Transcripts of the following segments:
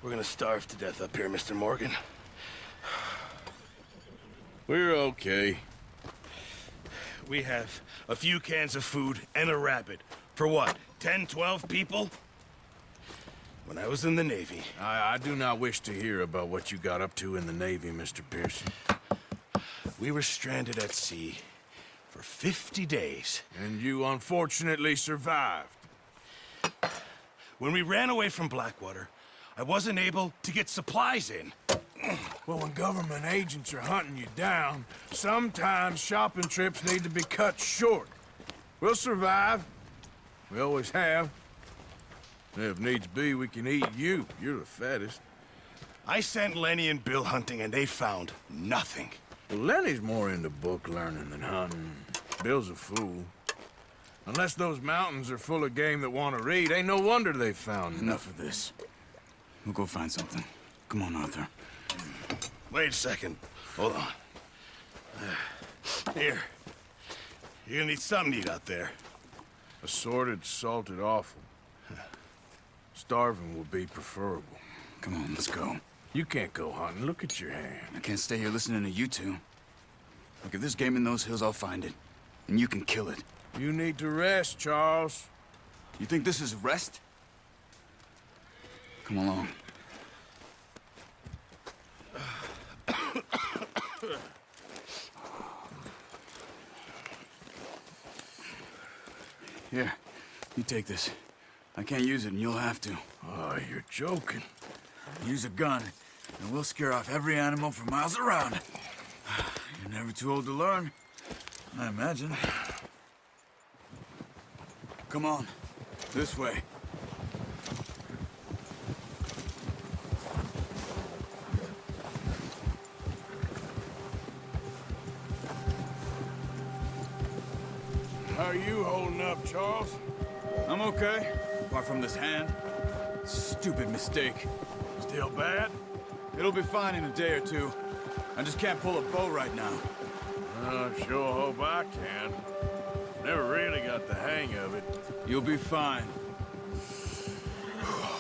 We're gonna starve to death up here, Mr. Morgan. We're okay. We have a few cans of food and a rabbit. For what, 10, 12 people? When I was in the Navy... I do not wish to hear about what you got up to in the Navy, Mr. Pearson. We were stranded at sea for 50 days. And you unfortunately survived. When we ran away from Blackwater, I wasn't able to get supplies in. Well, when government agents are hunting you down, sometimes shopping trips need to be cut short. We'll survive. We always have. If needs be, we can eat you. You're the fattest. I sent Lenny and Bill hunting, and they found nothing. Well, Lenny's more into book learning than hunting. Bill's a fool. Unless those mountains are full of game that want to read, ain't no wonder they found Enough of this. We'll go find something. Come on, Arthur. Wait a second. Hold on. Here. You're gonna need something to eat out there. Assorted, salted offal. Starving would be preferable. Come on, let's go. You can't go hunting. Look at your hand. I can't stay here listening to you two. Look, if there's game in those hills, I'll find it. And you can kill it. You need to rest, Charles. You think this is rest? Come along. Here, you take this. I can't use it, and you'll have to. Oh, you're joking. Use a gun, and we'll scare off every animal for miles around. You're never too old to learn, I imagine. Come on, this way. How are you holding up, Charles? I'm okay, apart from this hand. Stupid mistake. Still bad? It'll be fine in a day or two. I just can't pull a bow right now. I sure hope I can. Never really got the hang of it. You'll be fine.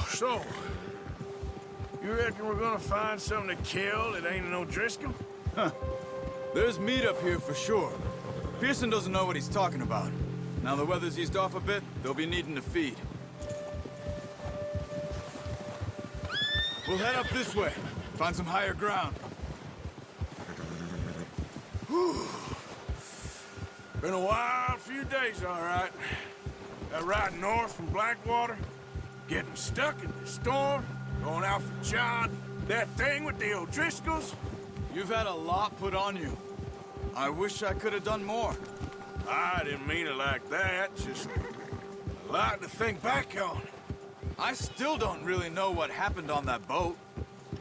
So, you reckon we're gonna find something to kill that ain't no Driscoll? Huh. There's meat up here for sure. Pearson doesn't know what he's talking about. Now the weather's eased off a bit, they'll be needing to feed. We'll head up this way. Find some higher ground. Whew. Been a wild few days, all right. That ride north from Blackwater, getting stuck in the storm, going out for John, that thing with the O'Driscolls. You've had a lot put on you. I wish I could have done more. I didn't mean it like that, just a lot to think back on. I still don't really know what happened on that boat.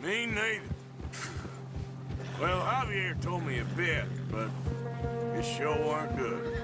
Me neither. Well, Javier told me a bit, but it sure weren't good.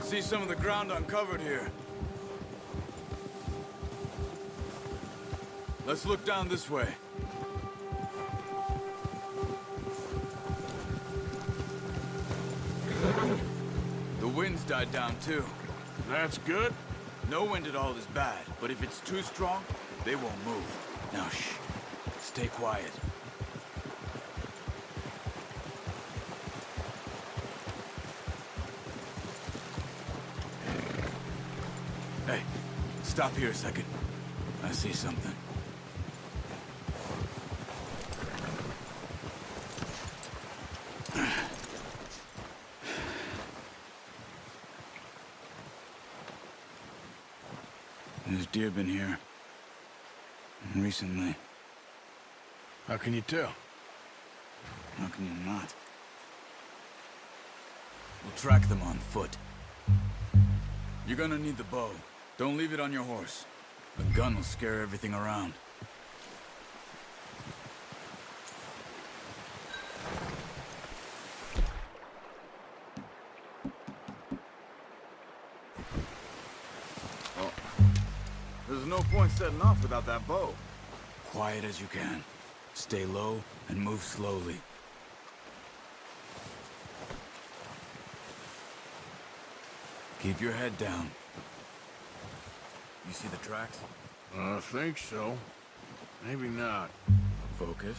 See some of the ground uncovered here. Let's look down this way. The wind's died down too. That's good. No wind at all is bad, but if it's too strong, they won't move. Now shh. Stay quiet. Hey, stop here a second. I see something. deer been here. Recently. How can you tell? How can you not? We'll track them on foot. You're gonna need the bow. Don't leave it on your horse. The gun will scare everything around. Well, there's no point setting off without that bow. Quiet as you can. Stay low and move slowly. Keep your head down. You see the tracks? I think so. Maybe not. Focus.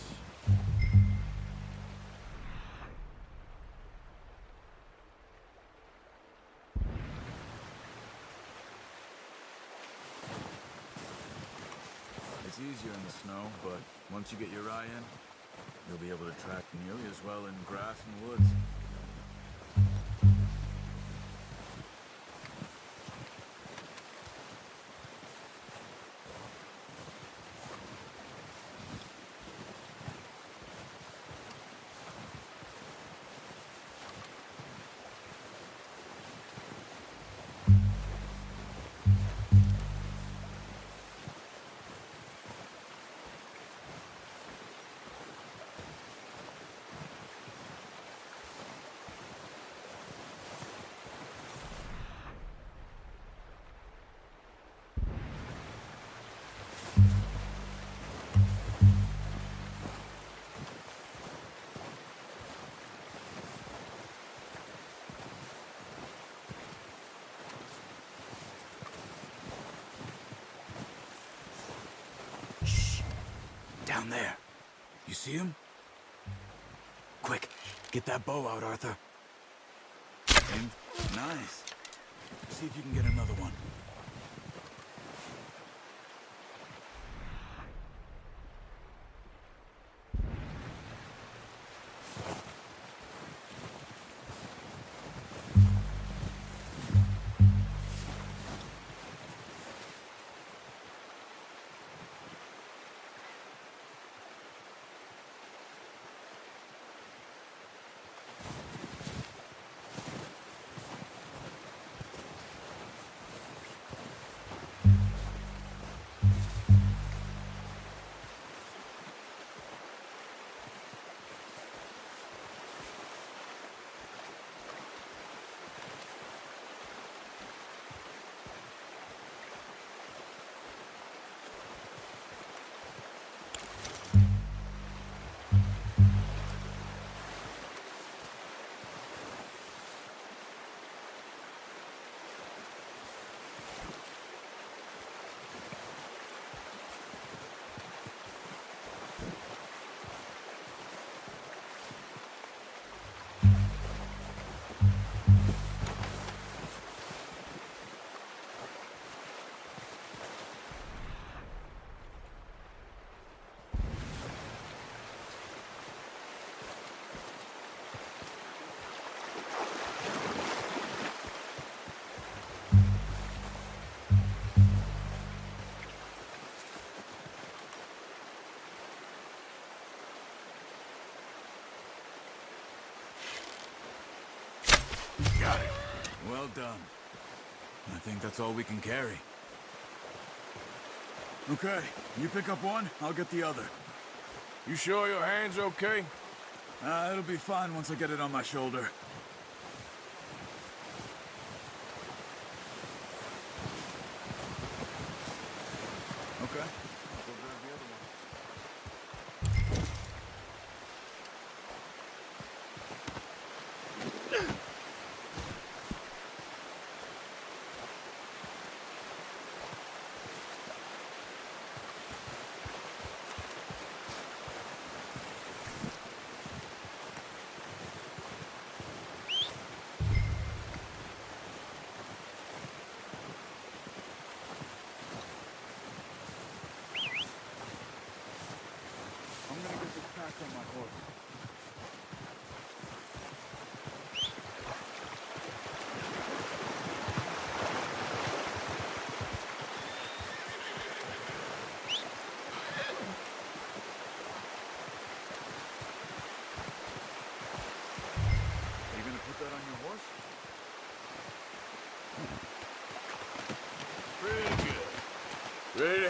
It's easier in the snow, but once you get your eye in, you'll be able to track nearly as well in grass and woods. Down there. You see him? Quick, get that bow out, Arthur. Aim. Nice. See if you can get another one. Got it. Well done. I think that's all we can carry. Okay, you pick up one, I'll get the other. You sure your hand's okay? It'll be fine once I get it on my shoulder. Okay. I'll go grab the other one. I'm gonna get this pack on my horse.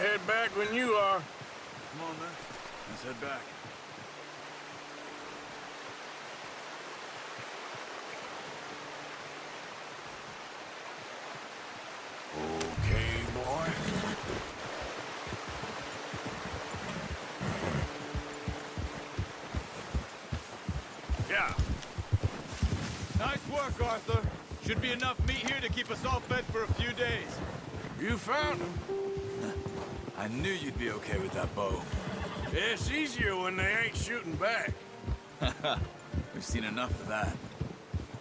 head back when you are. Come on, then. Let's head back. Okay, boy. Yeah. Nice work, Arthur. Should be enough meat here to keep us all fed for a few days. You found him. I knew you'd be okay with that bow. It's easier when they ain't shooting back. We've seen enough of that.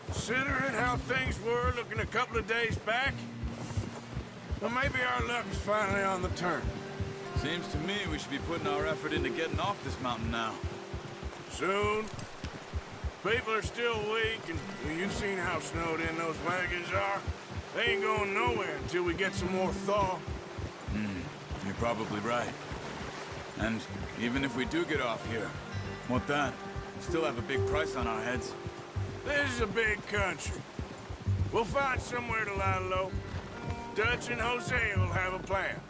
Considering how things were looking a couple of days back, well, maybe our luck is finally on the turn. Seems to me we should be putting our effort into getting off this mountain now. Soon. People are still weak, and well, you've seen how snowed in those wagons are. They ain't going nowhere until we get some more thaw. You're probably right. And even if we do get off here, what then? We still have a big price on our heads. This is a big country. We'll find somewhere to lie low. Dutch and Jose will have a plan.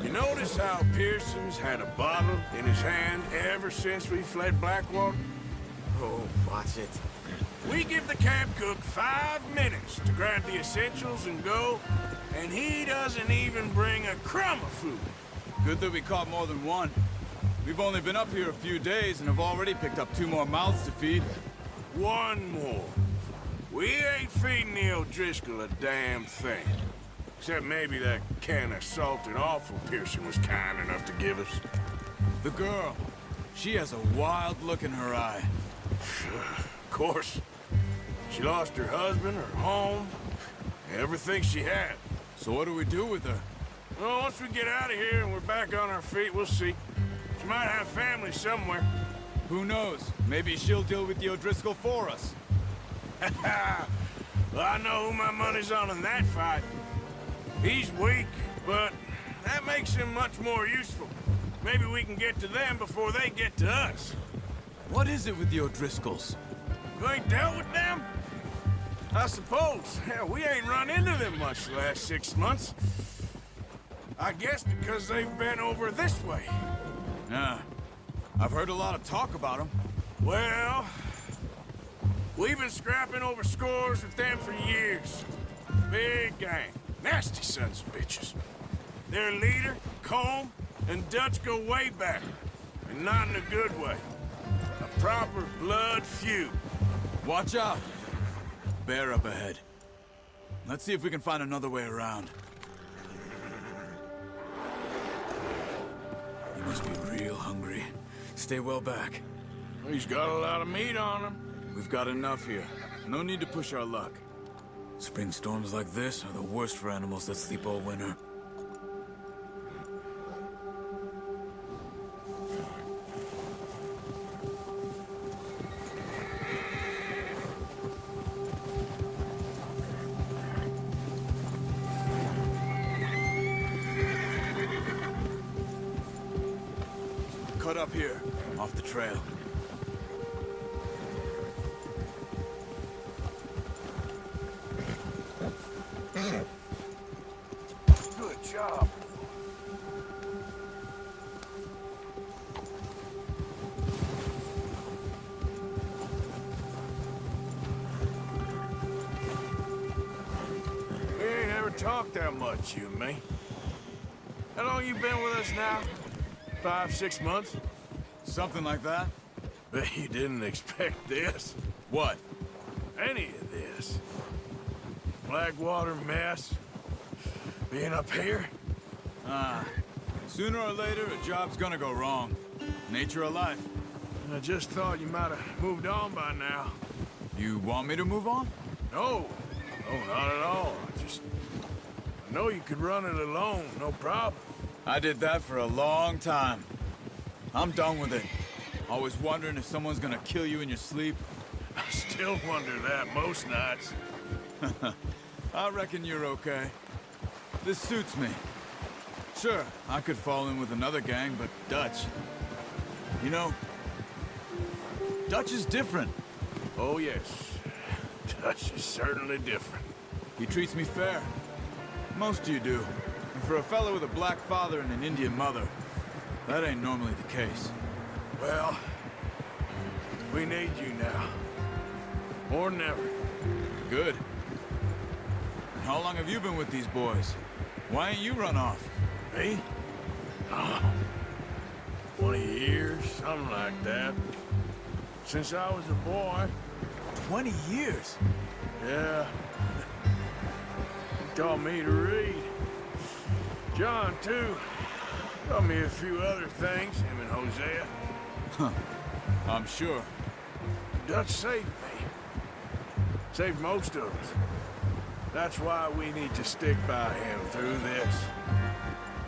You notice how Pearson's had a bottle in his hand ever since we fled Blackwater? Oh, watch it. We give the camp cook 5 minutes to grab the essentials and go, and he doesn't even bring a crumb of food. Good that we caught more than one. We've only been up here a few days and have already picked up 2 more mouths to feed. One more. We ain't feeding the O'Driscoll a damn thing. Except maybe that can of salted offal Pearson was kind enough to give us. The girl. She has a wild look in her eye. Of course. She lost her husband, her home, everything she had. So what do we do with her? Well, once we get out of here and we're back on our feet, we'll see. She might have family somewhere. Who knows? Maybe she'll deal with the O'Driscoll for us. Well, I know who my money's on in that fight. He's weak, but that makes him much more useful. Maybe we can get to them before they get to us. What is it with the O'Driscolls? You ain't dealt with them? I suppose. Hell, we ain't run into them much the last 6 months. I guess because they've been over this way. Yeah. I've heard a lot of talk about them. Well, we've been scrapping over scores with them for years. Big gang. Nasty sons of bitches. Their leader, Combe, and Dutch go way back. And not in a good way. A proper blood feud. Watch out! Bear up ahead. Let's see if we can find another way around. You must be real hungry. Stay well back. He's got a lot of meat on him. We've got enough here. No need to push our luck. Spring storms like this are the worst for animals that sleep all winter. Cut up here, off the trail. Good job. We ain't ever talked that much, you and me. How long you been with us now? 5, 6 months? Something like that? Bet you didn't expect this. What? Any of this. Blackwater mess. Being up here. Sooner or later, a job's gonna go wrong. Nature of life. I just thought you might have moved on by now. You want me to move on? No. No, not at all. I know you could run it alone, no problem. I did that for a long time. I'm done with it. Always wondering if someone's gonna kill you in your sleep. I still wonder that most nights. I reckon you're okay. This suits me. Sure, I could fall in with another gang, but Dutch... You know, Dutch is different. Oh, yes. Dutch is certainly different. He treats me fair. Most of you do. And for a fellow with a black father and an Indian mother, that ain't normally the case. Well, we need you now. More than ever. Good. And how long have you been with these boys? Why ain't you run off? Me? Oh, 20 years, something like that. Since I was a boy. 20 years? Yeah. He taught me to read. John, too. Taught me a few other things, him and Hosea. Huh. I'm sure. Dutch saved me. Saved most of us. That's why we need to stick by him through this.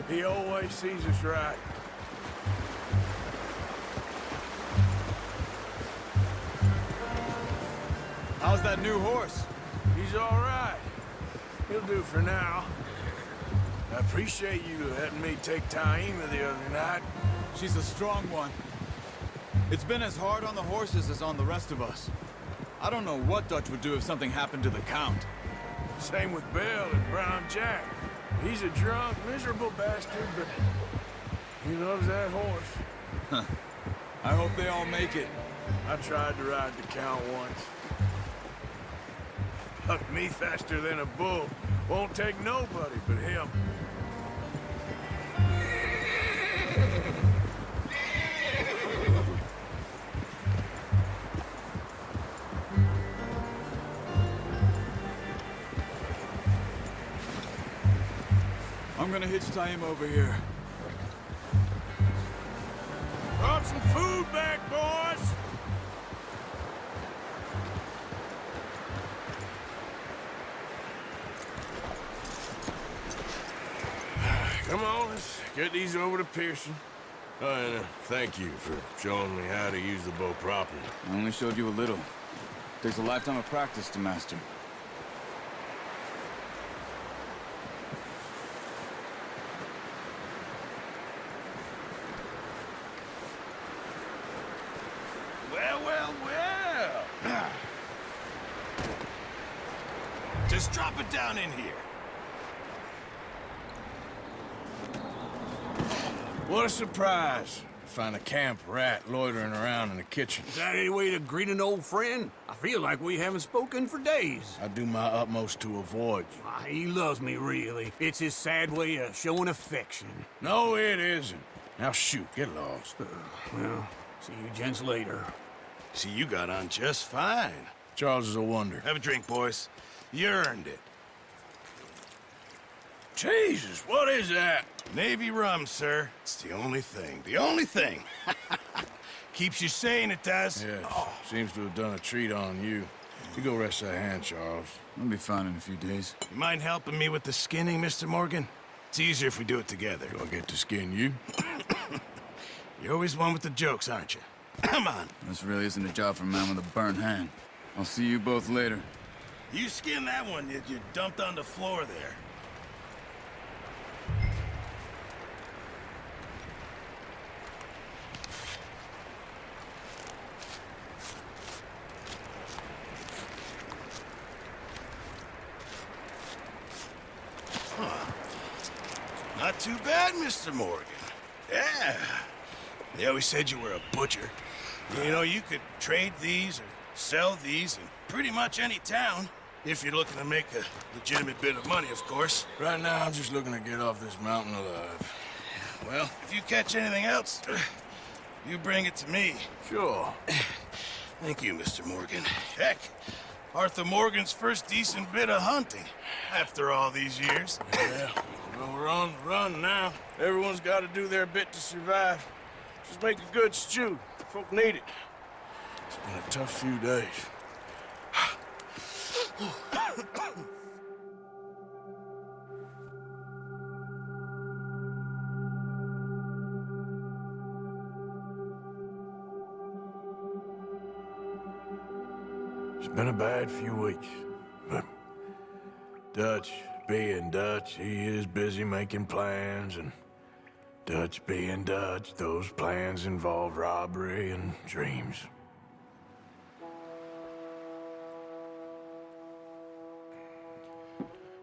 He always sees us right. How's that new horse? He's all right. He'll do for now. I appreciate you letting me take Taima the other night. She's a strong one. It's been as hard on the horses as on the rest of us. I don't know what Dutch would do if something happened to the Count. Same with Bill and Brown Jack. He's a drunk, miserable bastard, but he loves that horse. Huh. I hope they all make it. I tried to ride the Count once. Bucked me faster than a bull. Won't take nobody but him. I'm gonna hitch Taima over here. Brought some food back, boys! Come on, let's get these over to Pearson. Oh, and thank you for showing me how to use the bow properly. I only showed you a little. Takes a lifetime of practice to master. Well. Just drop it down in here. What a surprise. Find a camp rat loitering around in the kitchen. Is that any way to greet an old friend? I feel like we haven't spoken for days. I do my utmost to avoid you. He loves me, really. It's his sad way of showing affection. No, it isn't. Now shoot, get lost. Well, see you gents later. See, you got on just fine. Charles is a wonder. Have a drink, boys. You earned it. Jesus, what is that? Navy rum, sir. It's the only thing. The only thing. Keeps you sane, it does. Yes, seems to have done a treat on you. You go rest that hand, Charles. I'll be fine in a few days. You mind helping me with the skinning, Mr. Morgan? It's easier if we do it together. Do I get to skin you? You're always one with the jokes, aren't you? Come on. This really isn't a job for a man with a burnt hand. I'll see you both later. You skin that one you dumped on the floor there. Not too bad, Mr. Morgan. Yeah. They always said you were a butcher. You know, you could trade these or sell these in pretty much any town. If you're looking to make a legitimate bit of money, of course. Right now, I'm just looking to get off this mountain alive. Well, if you catch anything else, you bring it to me. Sure. Thank you, Mr. Morgan. Heck, Arthur Morgan's first decent bit of hunting after all these years. Yeah, well, we're on the run now. Everyone's got to do their bit to survive. Just make a good stew. Folk need it. It's been a tough few days. It's been a bad few weeks, but Dutch being Dutch, he is busy making plans, and Dutch being Dutch, those plans involve robbery and dreams.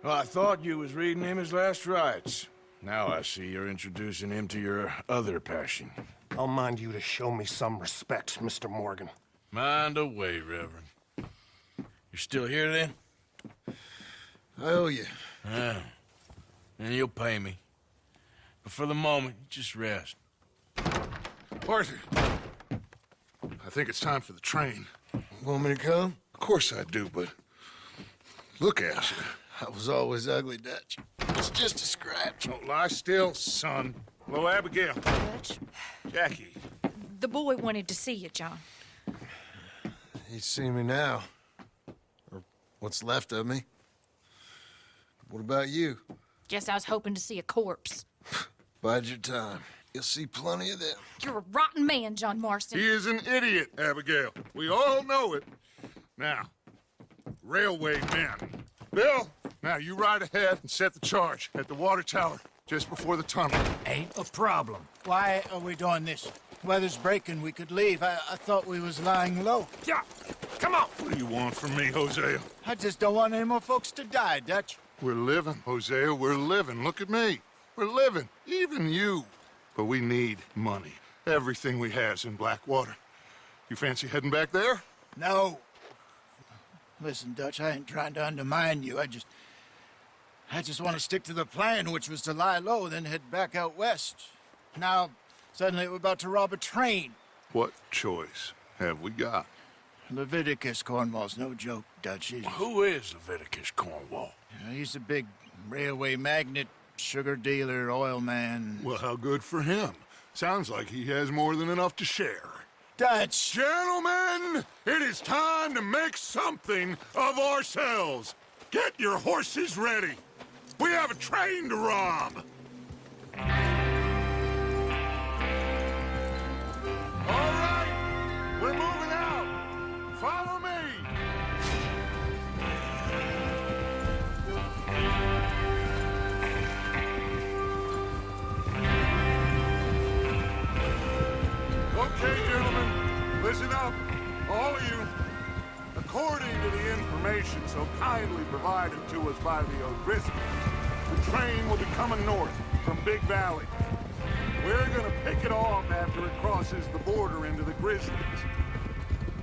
Well, I thought you was reading him his last rites. Now I see you're introducing him to your other passion. I'll mind you to show me some respect, Mr. Morgan. Mind away, Reverend. You're still here, then? I owe you. Ah, and you'll pay me. But for the moment, just rest. Arthur, I think it's time for the train. Want me to come? Of course I do, but look at you. I was always ugly, Dutch. It's just a scratch. Don't lie still, son. Hello, Abigail. Dutch, Jackie. the boy wanted to see you, John. He's seen me now. Or what's left of me. What about you? Guess I was hoping to see a corpse. Bide your time. You'll see plenty of them. You're a rotten man, John Marston. He is an idiot, Abigail. We all know it. Now, railway men. Bill, now you ride ahead and set the charge at the water tower just before the tunnel. Ain't a problem. Why are we doing this? Weather's breaking. We could leave. I thought we was lying low. Yeah, come on. What do you want from me, Hosea? I just don't want any more folks to die, Dutch. We're living, Hosea. We're living. Look at me. We're living. Even you. But we need money. Everything we has in Blackwater. You fancy heading back there? No. Listen, Dutch, I ain't trying to undermine you. I just want to stick to the plan, which was to lie low, then head back out west. Now, suddenly we're about to rob a train. What choice have we got? Leviticus Cornwall's no joke, Dutch. Who is Leviticus Cornwall? He's a big railway magnate, sugar dealer, oil man. Well, how good for him. Sounds like he has more than enough to share. Dutch! Gentlemen, it is time to make something of ourselves. Get your horses ready. We have a train to rob. All right, we're moving out. Follow me. Okay, gentlemen, listen up, all of you. According to the information so kindly provided to us by the O'Driscolls, the train will be coming north from Big Valley. We're gonna pick it off after it crosses the border into the Grizzlies.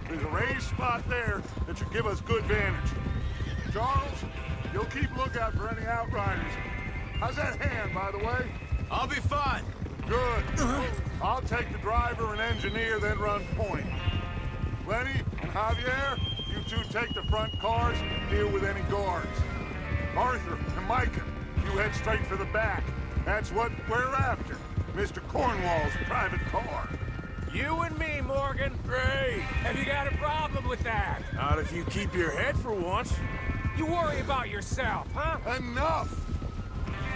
There's a raised spot there that should give us good vantage. Charles, you'll keep lookout for any outriders. How's that hand, by the way? I'll be fine. Good. I'll take the driver and engineer, then run point. Lenny and Javier, you two take the front cars and deal with any guards. Arthur and Micah, you head straight for the back. That's what we're after. Mr. Cornwall's private car. You and me, Morgan. Great. Have you got a problem with that? Not if you keep your head for once. You worry about yourself, huh? Enough!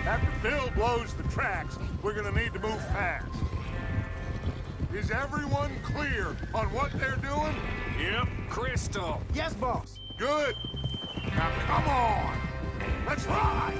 After Bill blows the tracks, we're gonna need to move fast. Is everyone clear on what they're doing? Yep. Crystal. Yes, boss. Good. Now come on. Let's ride.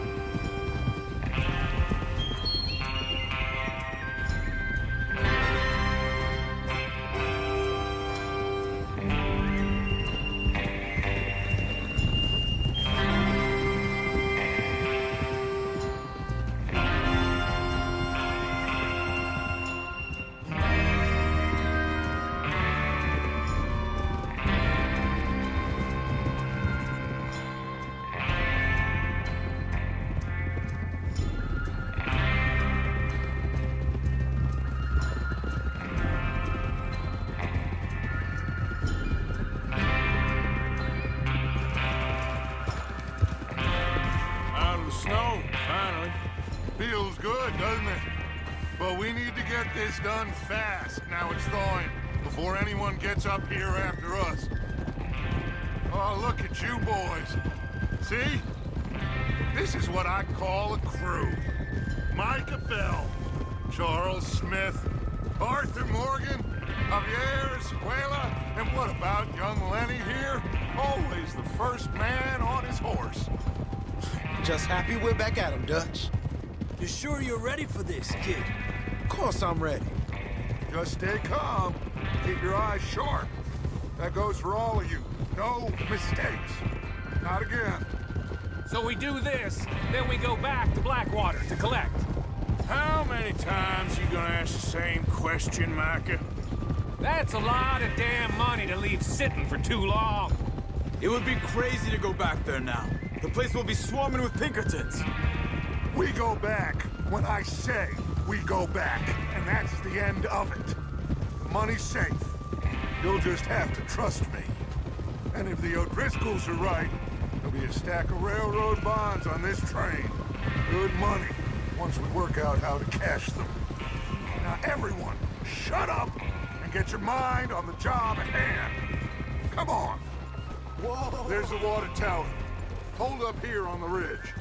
Out of the snow, finally. Feels good, doesn't it? But we need to get this done fast. Now it's thawing, before anyone gets up here after us. Oh, look at you boys. See? This is what I call a crew. Micah Bell, Charles Smith, Arthur Morgan, Javier Escuela, and what about young Lenny here? Always the first man on his horse. Just happy we're back at him, Dutch. You sure you're ready for this, kid? Of course I'm ready. Just stay calm. Keep your eyes sharp. That goes for all of you. No mistakes. Not again. So we do this, then we go back to Blackwater to collect. How many times you gonna ask the same question, Micah? That's a lot of damn money to leave sitting for too long. It would be crazy to go back there now. The place will be swarming with Pinkertons. We go back when I say we go back, and that's the end of it. The money's safe. You'll just have to trust me. And if the O'Driscolls are right, there'll be a stack of railroad bonds on this train. Good money, once we work out how to cash them. Now everyone, shut up and get your mind on the job at hand. Come on. Whoa. There's the water tower. Hold up here on the ridge.